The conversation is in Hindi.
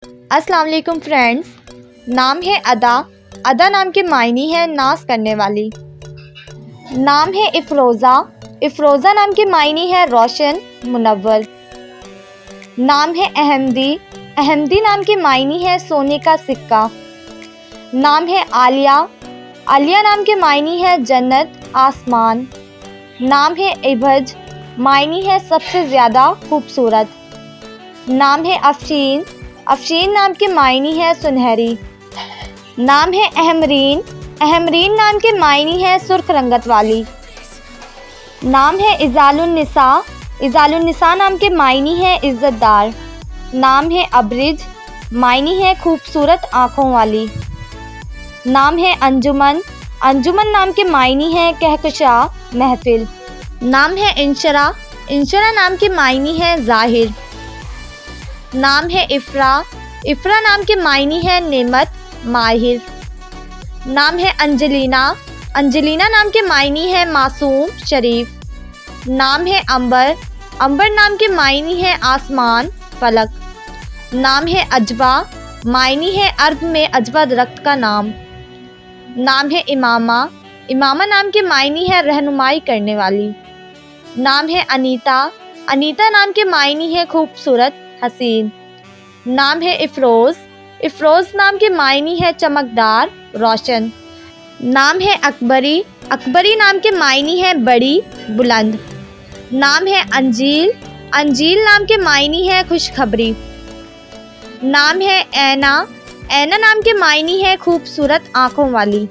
अस्सलाम वालेकुम फ्रेंड्स। नाम है अदा। अदा नाम के मायने है नाज करने वाली। नाम है इफ़रोज़ा। इफ़रोज़ा नाम के मायने है रोशन, मुनव्वर। नाम है अहमदी। अहमदी नाम के मायने है सोने का सिक्का। नाम है आलिया। आलिया नाम के मायने है जन्नत, आसमान। नाम है इबज। मायने है सबसे ज़्यादा खूबसूरत। नाम है अफशीन। अफशीन नाम के मायने है सुनहरी। नाम है अहमरीन। अहमरीन नाम के मायने है सुर्ख रंगत वाली। नाम है इज़ालुन्निसा। इज़ालुन्निसा नाम के मायने है इज़्ज़तदार। नाम है अब्रिज। मायने है खूबसूरत आँखों वाली। नाम है अंजुमन। अंजुमन नाम के मायने है कहकशा, महफिल। नाम है इंशरा। इंशरा नाम के मायने है ज़ाहिर। नाम है इफ़रा। इफ़रा नाम के मायने है नेमत, माहिर। नाम है अंजलीना। अंजलीना नाम के मायने है मासूम, शरीफ। नाम है अंबर। अंबर नाम के मायने है आसमान, फलक। नाम है अजबा। मायने है अरब में अजबा दरख्त का नाम। नाम है इमामा। इमामा नाम के मायने है रहनुमाई करने वाली। नाम है अनीता। अनीता नाम के मायने है खूबसूरत, हसीन। नाम है इफ़रोज़। इफ़रोज़ नाम के मायने है चमकदार, रोशन। नाम है अकबरी। अकबरी नाम के मायने है बड़ी, बुलंद। नाम है अंजील। अंजील नाम के मायने है खुशखबरी। नाम है ऐना। ऐना नाम के मायने है खूबसूरत आँखों वाली।